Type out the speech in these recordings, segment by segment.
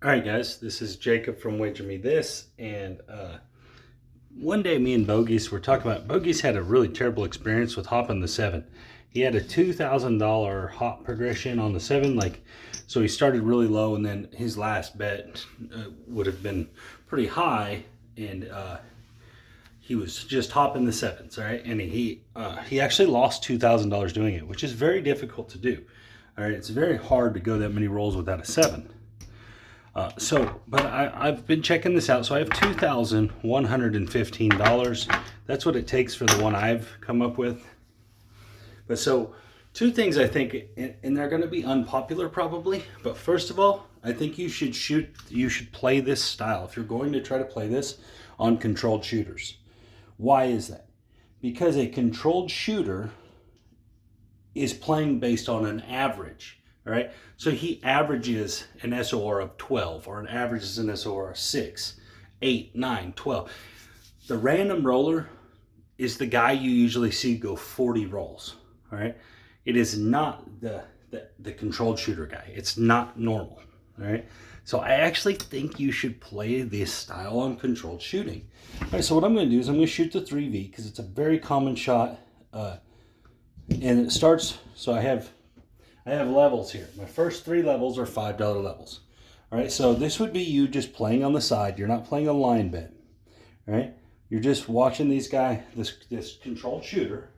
All right, guys, this is Jacob from Wager Me This, and one day me and Bogeys were talking about, Bogeys had a really terrible experience with hopping the 7. He had a $2,000 hop progression on the 7, so he started really low, and then his last bet would have been pretty high, and he was just hopping the 7s, all right? And he actually lost $2,000 doing it, which is very difficult to do, all right? It's very hard to go that many rolls without a 7. But I've been checking this out. So I have $2,115. That's what it takes for the one I've come up with. But so two things I think, and they're going to be unpopular probably. But first of all, I think you should play this style if you're going to try to play this on controlled shooters. Why is that? Because a controlled shooter is playing based on an average. All right, so he averages an SOR of 12, or an averages an SOR of 6, 8, 9, 12. The random roller is the guy you usually see go 40 rolls. All right, it is not the controlled shooter guy. It's not normal. All right, so I actually think you should play this style on controlled shooting. All right, so what I'm going to do is I'm going to shoot the 3V because it's a very common shot, and it starts. So I have levels here. My first 3 levels are $5 levels. All right, so this would be you just playing on the side. You're not playing a line bet. All right, you're just watching these guys, this controlled shooter,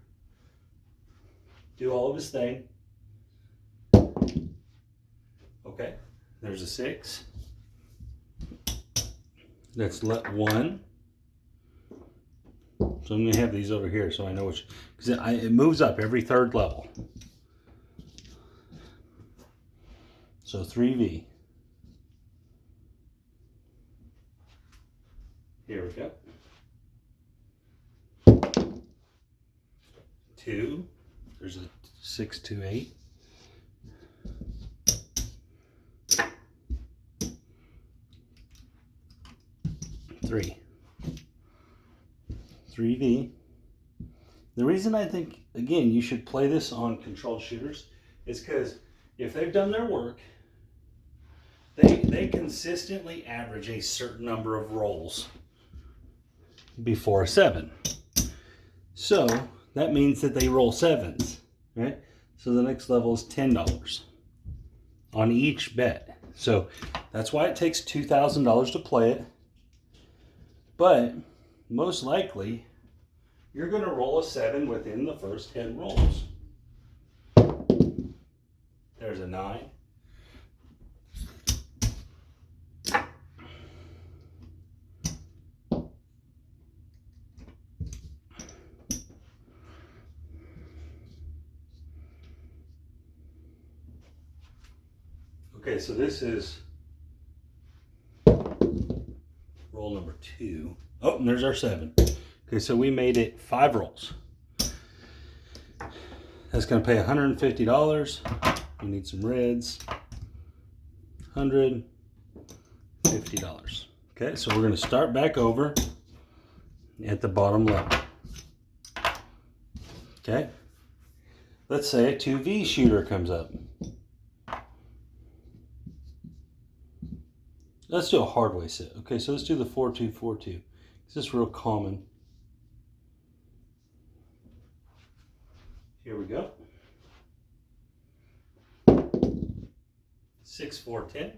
do all of his thing. Okay, there's a 6. That's let 1. So I'm going to have these over here so I know which, because it moves up every 3rd level. So 3V. Here we go. 2. There's a 6, 2, 8. 3. 3V. The reason I think, again, you should play this on controlled shooters is because if they've done their work, they consistently average a certain number of rolls before a 7. So that means that they roll 7s, right? So the next level is $10 on each bet. So that's why it takes $2,000 to play it. But most likely, you're going to roll a 7 within the first 10 rolls. There's a 9. Okay, so this is roll number 2. Oh, and there's our 7. Okay, so we made it 5 rolls. That's going to pay $150. We need some reds. $150. Okay, so we're going to start back over at the bottom level. Okay, let's say a 2V shooter comes up. Let's do a Hardway set. Okay, so let's do the 4-2-4-2. This is real common. Here we go. 6-4-10.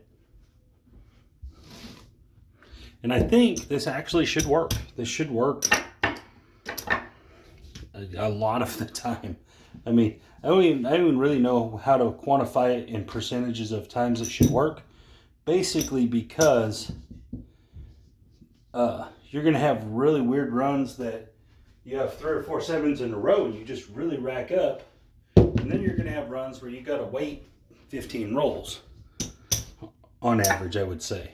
And I think this actually should work. This should work a lot of the time. I mean, I don't even really know how to quantify it in percentages of times it should work. Basically because you're going to have really weird runs that you have 3 or 4 7s in a row and you just really rack up. And then you're going to have runs where you got to wait 15 rolls on average, I would say.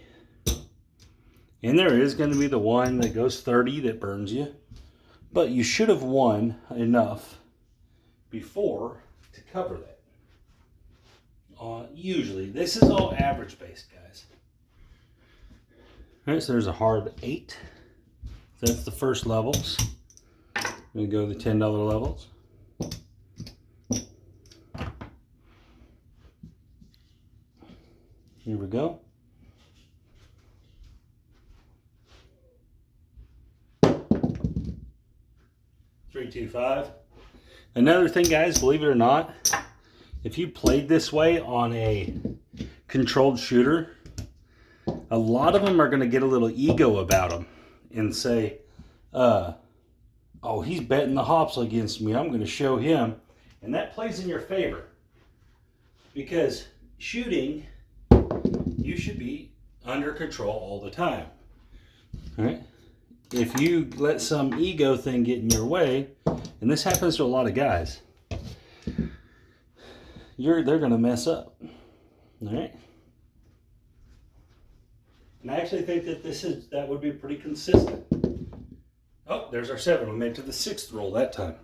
And there is going to be the one that goes 30 that burns you. But you should have won enough before to cover that. Usually, this is all average based, guys. All right, so there's a hard 8. So that's the first levels. We go to the $10 levels. Here we go. 325. Another thing, guys, believe it or not, if you played this way on a controlled shooter, a lot of them are going to get a little ego about them and say, oh, he's betting the hops against me. I'm going to show him. And that plays in your favor. Because shooting, you should be under control all the time. All right? If you let some ego thing get in your way, and this happens to a lot of guys, they're going to mess up. All right? And I actually think that that would be pretty consistent. Oh, there's our 7. We made it to the 6th roll that time.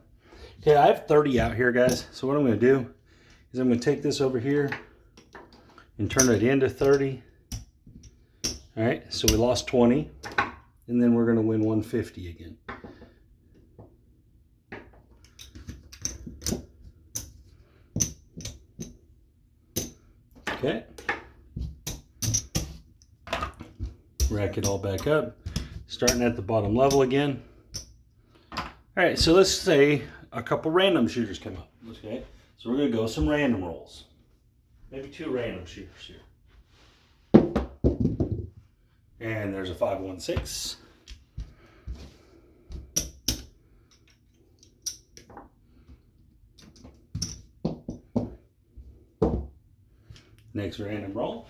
Okay, I have 30 out here, guys. So what I'm going to do is I'm going to take this over here and turn it into 30. All right, so we lost 20, and then we're going to win 150 again. Okay. Rack it all back up, starting at the bottom level again. All right, so let's say a couple random shooters come up. Okay, so we're going to go some random rolls. Maybe 2 random shooters here. And there's a 516. Next random roll.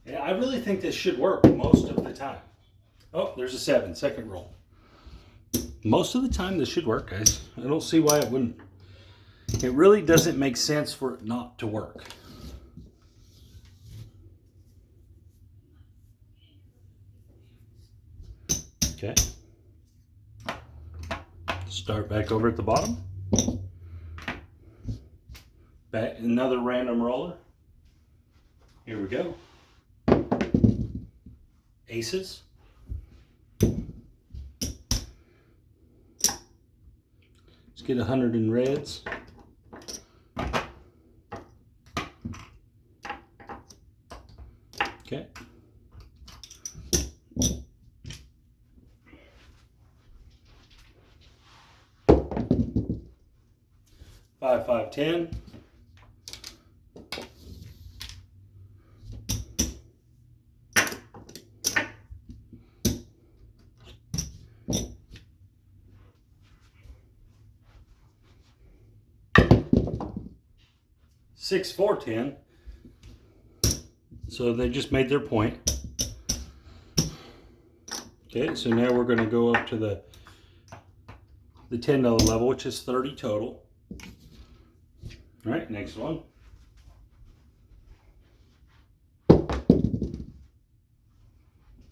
And I really think this should work most of the time. Oh, there's a 7, second roll. Most of the time this should work, guys. I don't see why it wouldn't. It really doesn't make sense for it not to work. Okay. Start back over at the bottom. Back another random roller. Here we go. Aces. Let's get 100 in reds. Okay. 5, 5, 10. Six, 4, 10. So they just made their point. Okay, so now we're going to go up to the $10 level, which is 30 total. All right, next one.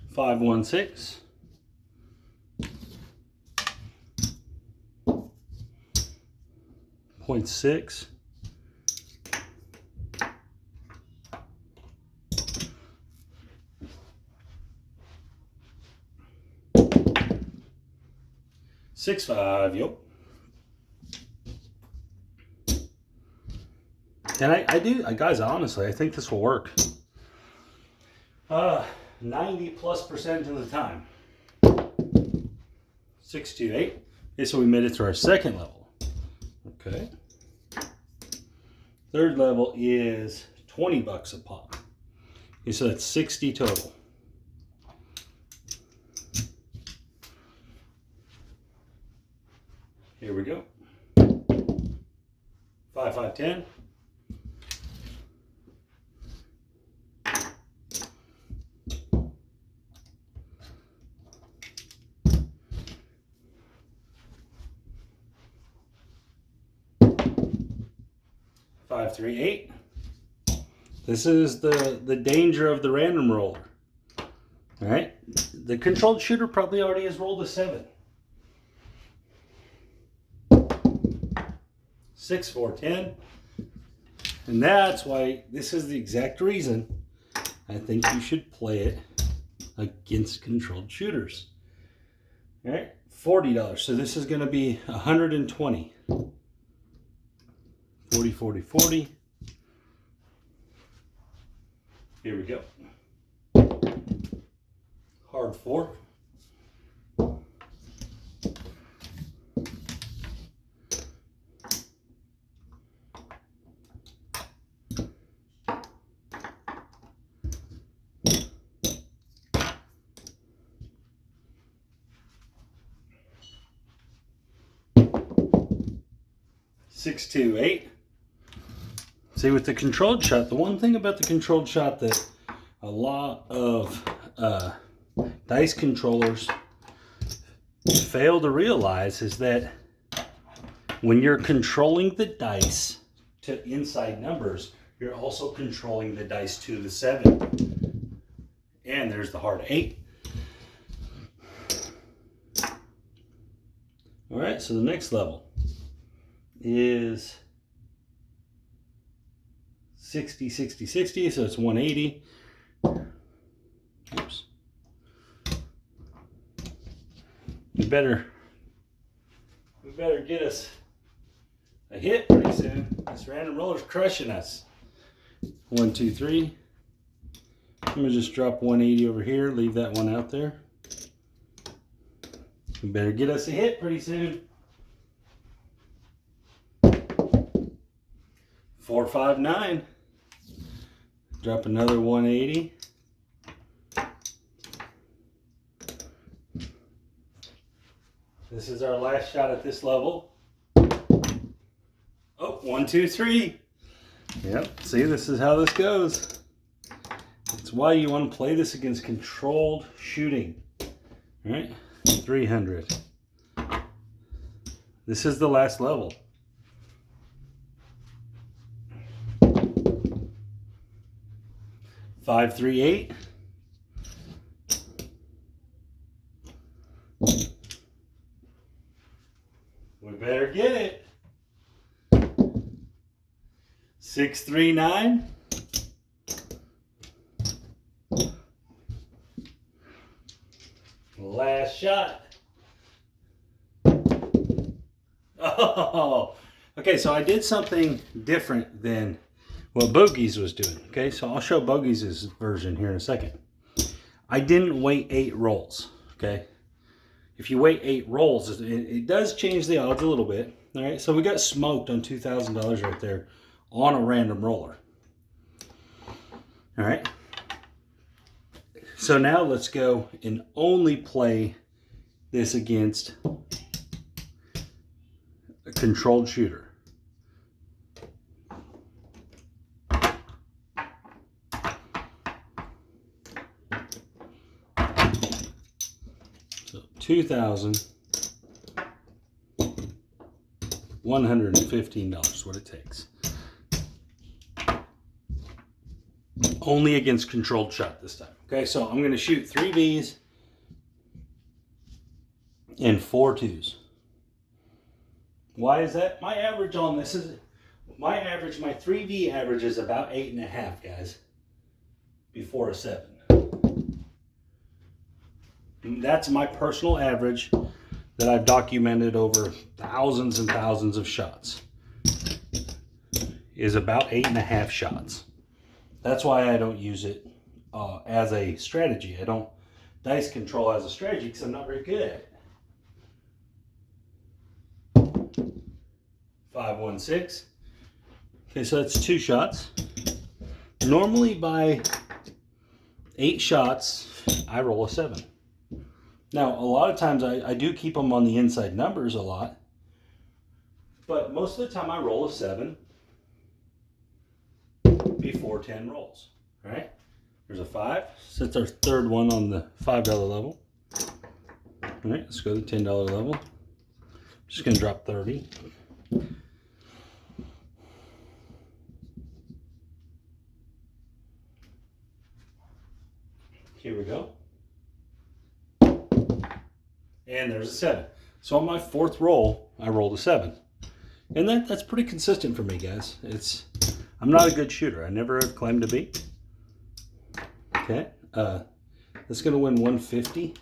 Five, 1, 6. .6. Six, 5, yep. And I do, guys, honestly, I think this will work. 90+% of the time. 6, 2, 8. Okay, so we made it to our second level. Okay. Third level is 20 bucks a pop. Okay, so that's 60 total. Here we go. 5, 5, 10. Five, 3, 8. This is the danger of the random roller. All right, the controlled shooter probably already has rolled a 7. 6, 4, 10. And that's why this is the exact reason I think you should play it against controlled shooters. All right, $40. So this is going to be 120. 40, 40, 40. Here we go. Hard 4. 6, 2, 8. See, with the controlled shot, the one thing about the controlled shot that a lot of dice controllers fail to realize is that when you're controlling the dice to inside numbers, you're also controlling the dice to the 7. And there's the hard 8. All right, so the next level is 60, 60, 60, so it's 180. Oops. We better get us a hit pretty soon. This random roller's crushing us. 1, 2, 3. I'm gonna just drop 180 over here, leave that one out there. We better get us a hit pretty soon. 4, 5, 9. Drop another 180. This is our last shot at this level. Oh, 1, 2, 3. Yep, see, this is how this goes. That's why you want to play this against controlled shooting. All right, 300. This is the last level. Five, 3, 8. We better get it. 6, 3, 9. Last shot. Oh, okay, so I did something different than what Bogeys was doing. Okay, so I'll show Bogeys' version here in a second. I didn't wait 8 rolls. Okay, if you wait 8 rolls, it does change the odds a little bit. All right, so we got smoked on $2,000 right there on a random roller. All right, so now let's go and only play this against a controlled shooter. So $2,115 is what it takes. Only against controlled shot this time. Okay, so I'm going to shoot 3 Vs and 4 2s. Why is that? My average on this is, my 3V average is about 8.5, guys, before a 7. That's my personal average that I've documented over thousands and thousands of shots, is about 8.5 shots. That's why I don't use it as a strategy. I don't dice control as a strategy because I'm not very good at it. 5, 1, 6. Okay, so that's 2 shots. Normally by 8 shots, I roll a 7. Now, a lot of times I do keep them on the inside numbers a lot, but most of the time I roll a 7 before 10 rolls. All right, there's a 5. So that's our 3rd one on the $5 level. All right, let's go to the $10 level. I'm just going to drop 30. Here we go. And there's a 7. So on my 4th roll, I rolled a 7. And that's pretty consistent for me, guys. I'm not a good shooter. I never have claimed to be. Okay. That's going to win 150.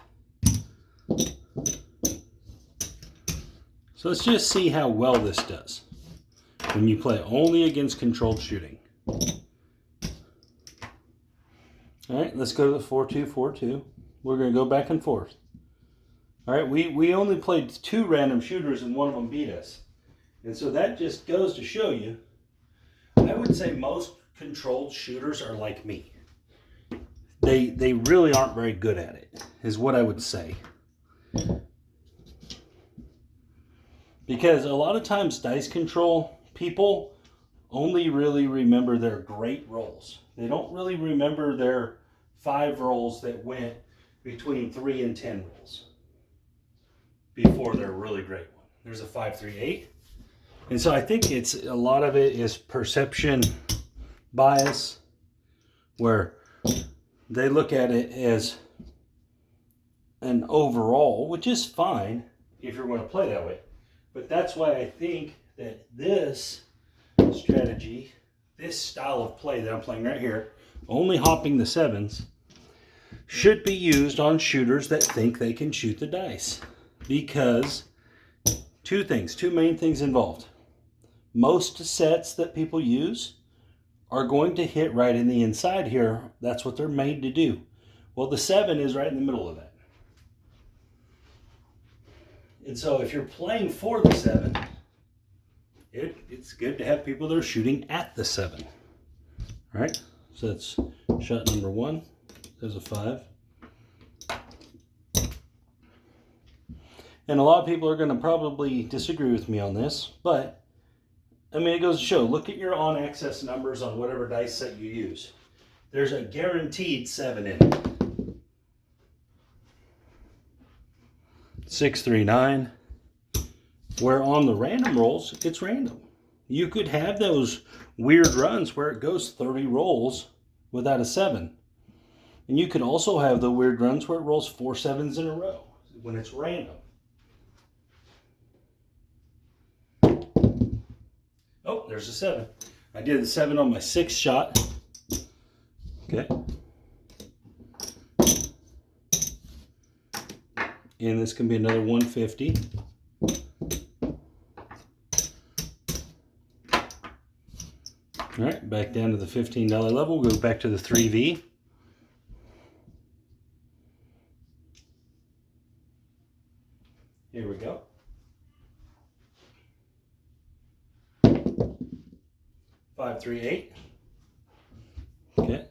So let's just see how well this does when you play only against controlled shooting. All right, let's go to the 4-2, 4-2. We're going to go back and forth. All right, we only played 2 random shooters and one of them beat us. And so that just goes to show you, I would say most controlled shooters are like me. They really aren't very good at it, is what I would say. Because a lot of times dice control people only really remember their great rolls. They don't really remember their 5 rolls that went between 3 and 10 rolls before their really great one. There's a 5, 3, 8. And so I think it's a lot of it is perception bias, where they look at it as an overall, which is fine if you're going to play that way. But that's why I think that this strategy, this style of play that I'm playing right here, only hopping the 7s, should be used on shooters that think they can shoot the dice. Because two main things involved. Most sets that people use are going to hit right in the inside here. That's what they're made to do. Well, the 7 is right in the middle of that. And so if you're playing for the 7, it's good to have people that are shooting at the 7. All right? So that's shot number 1. There's a 5. And a lot of people are going to probably disagree with me on this, but I mean, it goes to show, look at your on-access numbers on whatever dice set you use. There's a guaranteed 7 in it. 6, 3, 9. Where on the random rolls, it's random. You could have those weird runs where it goes 30 rolls without a 7. And you could also have the weird runs where it rolls 4 7s in a row when it's random. Oh, there's a 7. I did the 7 on my 6th shot. Okay. And this can be another 150. All right, back down to the $15 level. We'll go back to the 3V. Here we go. 5, 3, 8. Okay.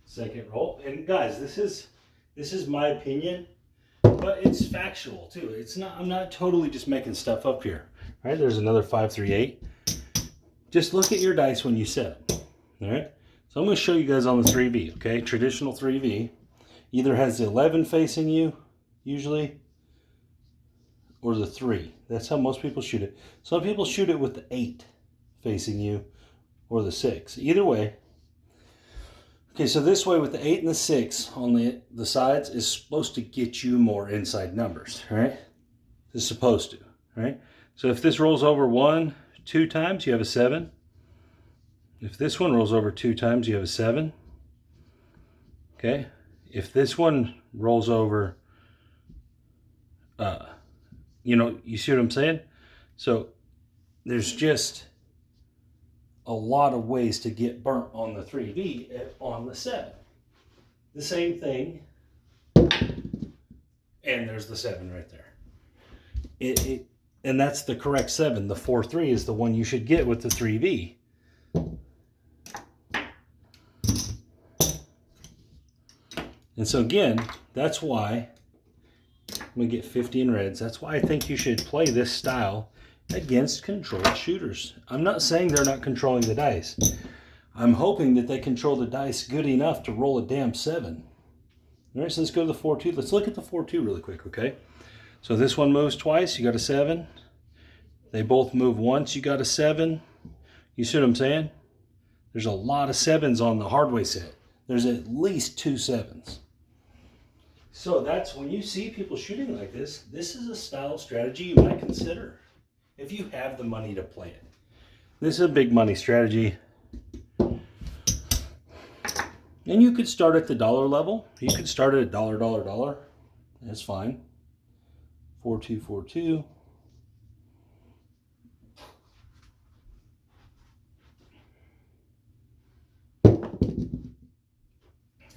Second roll. And guys, this is my opinion, but it's factual too. It's not, I'm not totally just making stuff up here. All right, there's another 5, 3, 8. Just look at your dice when you set them. All right, so I'm going to show you guys on the 3V. Okay, traditional 3V either has the 11 facing you usually, or the 3. That's how most people shoot it. Some people shoot it with the 8 facing you, or the 6. Either way. Okay, so this way with the 8 and the 6 on the sides is supposed to get you more inside numbers, right? It's supposed to, right? So if this rolls over 1, 2 times, you have a 7. If this one rolls over 2 times, you have a 7. Okay? If this one rolls over, you see what I'm saying? So there's just a lot of ways to get burnt on the 3V on the 7. The same thing, and there's the 7 right there. And that's the correct 7. The 4-3 is the one you should get with the 3V. And so again, that's why I'm going to get 50 in reds. That's why I think you should play this style against controlled shooters. I'm not saying they're not controlling the dice. I'm hoping that they control the dice good enough to roll a damn 7. All right, so let's go to the 4-2. Let's look at the 4-2 really quick, okay? So this one moves twice, you got a 7. They both move once, you got a 7. You see what I'm saying? There's a lot of 7s on the Hardway set. There's at least 2 7s. So that's when you see people shooting like this is a style strategy you might consider if you have the money to play it. This is a big money strategy. And you could start at the dollar level. You could start at $1. That's fine. 4-2, 4-2.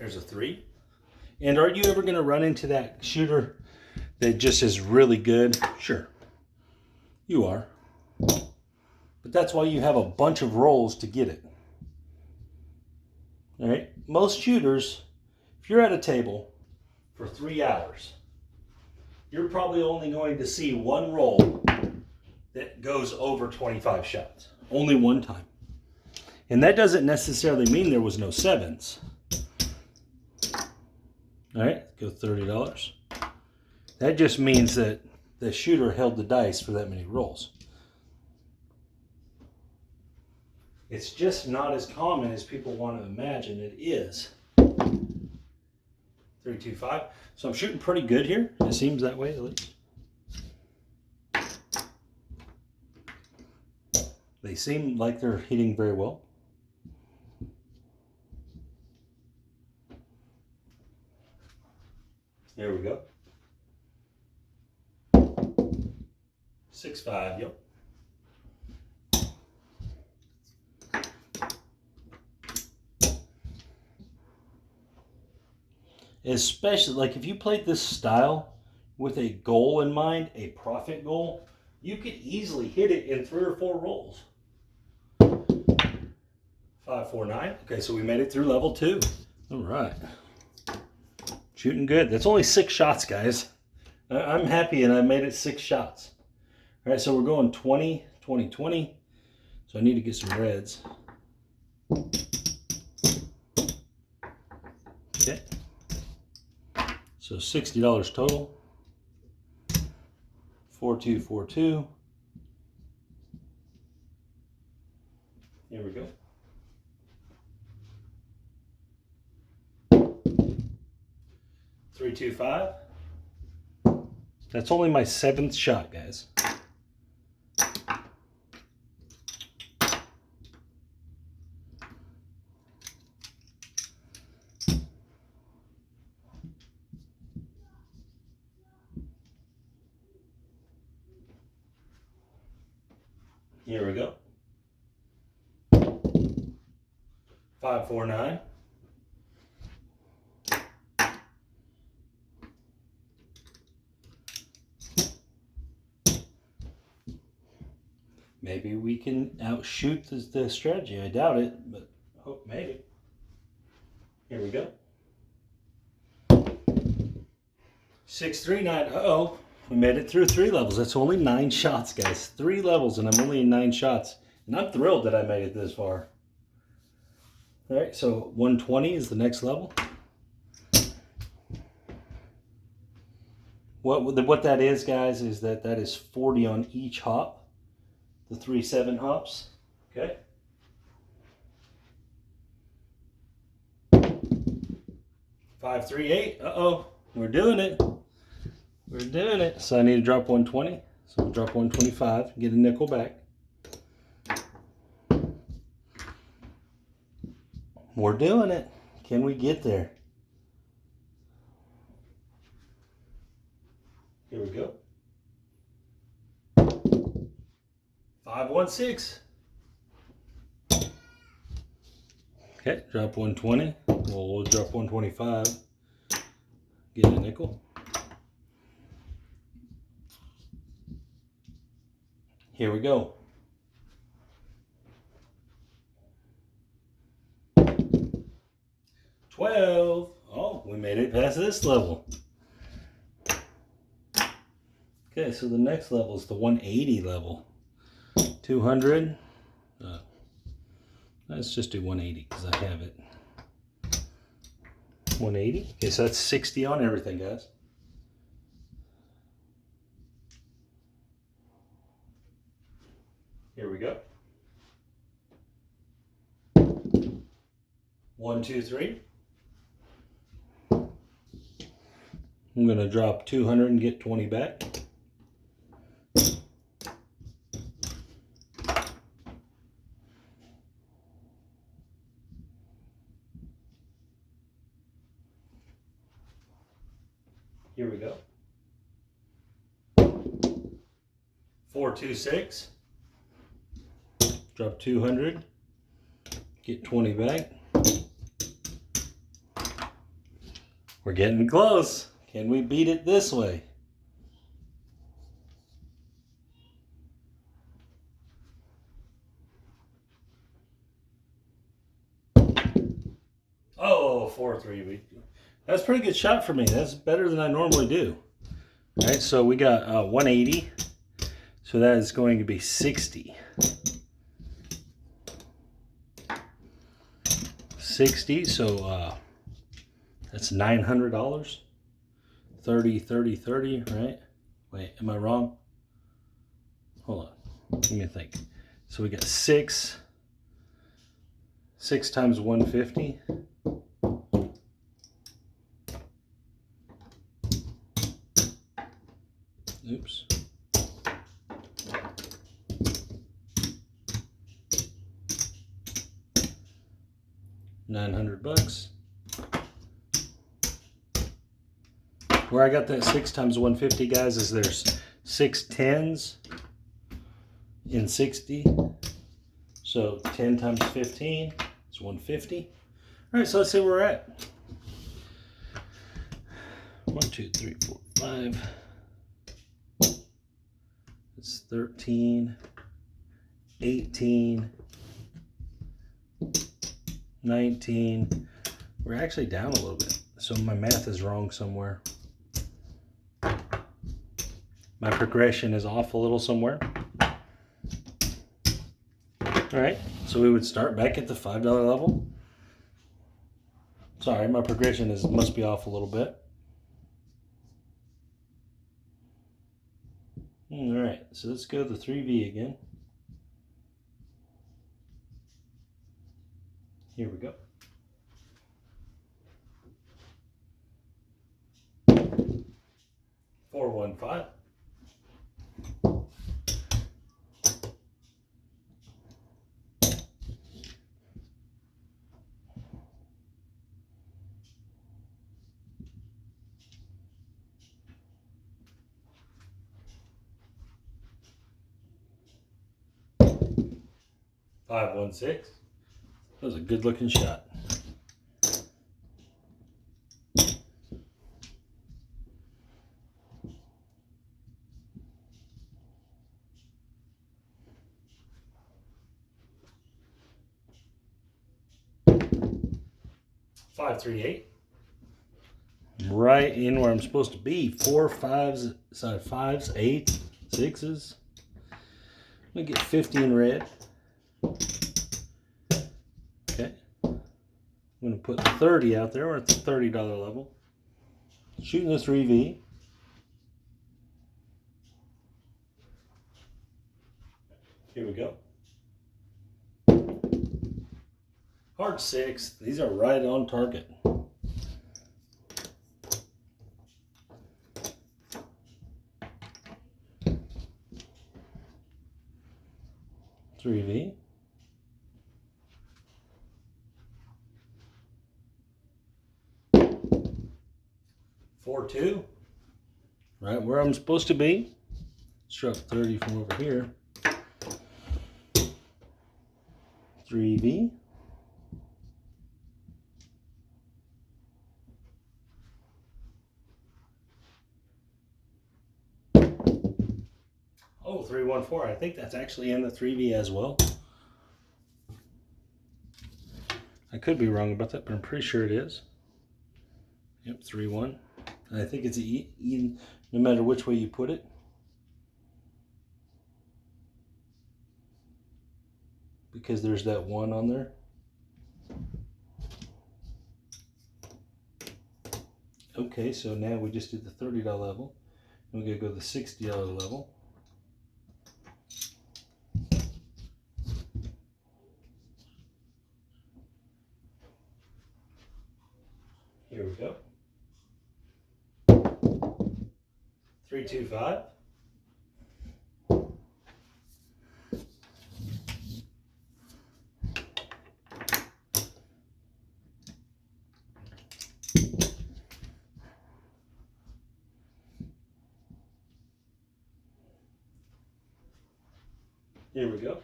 There's a 3. And are you ever going to run into that shooter that just is really good? Sure, you are. But that's why you have a bunch of rolls to get it. All right, most shooters, if you're at a table for 3 hours, you're probably only going to see one roll that goes over 25 shots. Only one time. And that doesn't necessarily mean there was no sevens. All right, go $30. That just means that the shooter held the dice for that many rolls. It's just not as common as people want to imagine it is. 325. So I'm shooting pretty good here. It seems that way at least. They seem like they're hitting very well. Here we go. 6.5, yep. Especially, like if you played this style with a goal in mind, a profit goal, you could easily hit it in 3 or 4 rolls. 549. Okay, so we made it through level 2. All right. Shooting good. That's only 6 shots, guys. I'm happy, and I made it 6 shots. All right, so we're going 20, 20, 20. So I need to get some reds. Okay. So $60 total. 4242. Here we go. 325. That's only my 7th shot, guys. Here we go. 549. Maybe we can outshoot the strategy. I doubt it, but hope maybe. Here we go. 639. Uh-oh. We made it through 3 levels. That's only 9 shots, guys. 3 levels, and I'm only in 9 shots. And I'm thrilled that I made it this far. All right, so 120 is the next level. What that is, guys, is that is 40 on each hop. The 3-7 hops. Okay. 538. Uh-oh. We're doing it. We're doing it. So I need to drop 120. So we'll drop 125, get a nickel back. We're doing it. Can we get there? Here we go. 516. Okay, drop 120. We'll drop 125. Get a nickel. Here we go. 12. Oh, we made it past this level. Okay, so the next level is the 180 level. 200. Let's just do 180 because I have it. 180. Okay, so that's 60 on everything, guys. Here we go. 1, 2, 3. I'm going to drop 200 and get 20 back. Here we go. 426. Drop 200. Get 20 back. We're getting close. Can we beat it this way? 3V. That's a pretty good shot for me. That's better than I normally do. All right, so we got 180. So that is going to be 60. 60, so that's $900. 30, 30, 30, right? Wait, am I wrong? Hold on, let me think. So we got 6 times 150. Oops. $900. Where I got that 6 times 150, guys, is there's 6 tens in 60. So 10 times 15 is 150. All right, so let's see where we're at. 1, 2, 3, 4, 5. It's 13, 18, 19. We're actually down a little bit. So my math is wrong somewhere. My progression is off a little somewhere. All right, so we would start back at the $5 level. Sorry, my progression must be off a little bit. All right, so let's go to the 3V again. Here we go. $415. $516. That was a good looking shot. $538. Right in where I'm supposed to be. 4 5s, sorry, 5s, 8s, 6s. I'm gonna get 50 in red. Okay. I'm gonna put 30 out there. We're at the $30 level. Shooting the 3V. Here we go. Hard 6. These are right on target. $3V. 4-2. Right where I'm supposed to be. Struck 30 from over here. 3V. Oh, 314. I think that's actually in the 3V as well. I could be wrong about that, but I'm pretty sure it is. Yep, 3-1. And I think it's even no matter which way you put it. Because there's that 1 on there. Okay, so now we just did the $30 level. We're going to go to the $60 level. Here we go. 325. Here we go.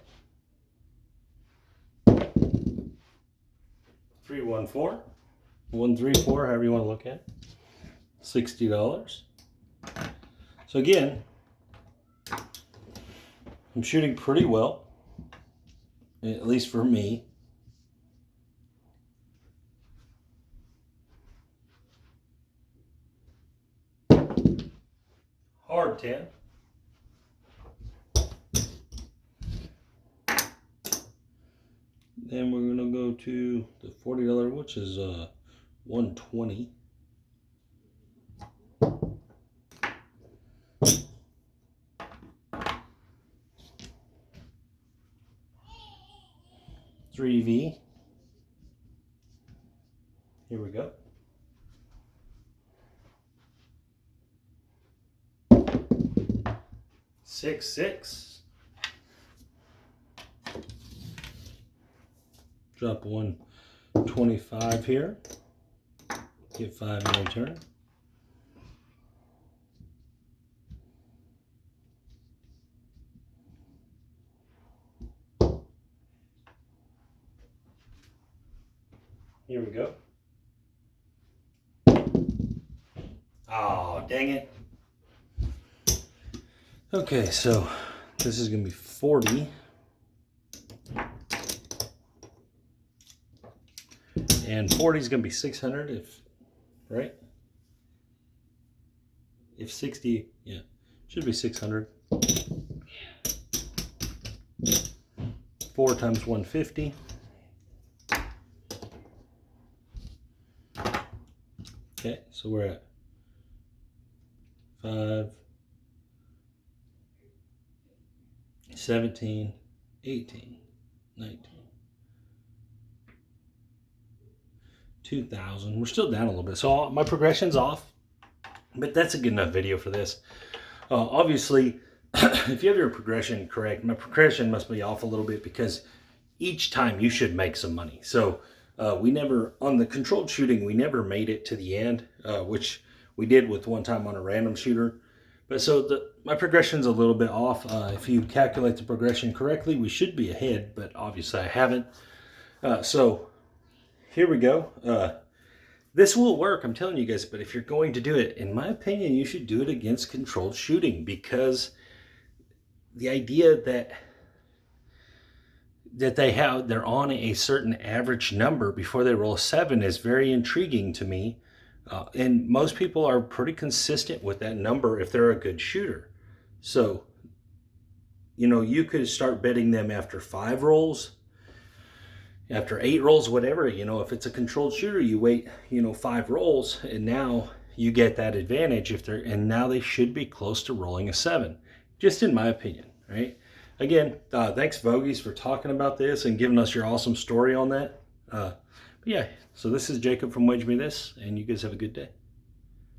314. 134, however you want to look at it. $60. So again, I'm shooting pretty well, at least for me. hard 10. Then we're gonna go to the $40, which is 120. $3V. Here we go. $6. Drop 125 here. Get 5 in return. Here we go. Oh, dang it. Okay, so this is going to be 40. And 40 is going to be 600 if, right? If 60, yeah, should be 600. 4 times 150. Okay, so we're at 5, 17, 18, 19, 2,000. We're still down a little bit. So my progression's off, but that's a good enough video for this. Obviously, if you have your progression correct, my progression must be off a little bit because each time you should make some money. So we never, on the controlled shooting, we never made it to the end, which we did with one time on a random shooter. But so my progression's a little bit off. If you calculate the progression correctly, we should be ahead, but obviously I haven't. So here we go. This will work, I'm telling you guys, but if you're going to do it, in my opinion, you should do it against controlled shooting, because the idea that they're on a certain average number before they roll a 7 is very intriguing to me. And most people are pretty consistent with that number if they're a good shooter. So, you know, you could start betting them after 5 rolls, after 8 rolls, whatever. You know, if it's a controlled shooter, you wait, 5 rolls, and now you get that advantage and now they should be close to rolling a 7, just in my opinion, right? Again, thanks Bogeys for talking about this and giving us your awesome story on that. But yeah, so this is Jacob from Wedge Me This, and you guys have a good day.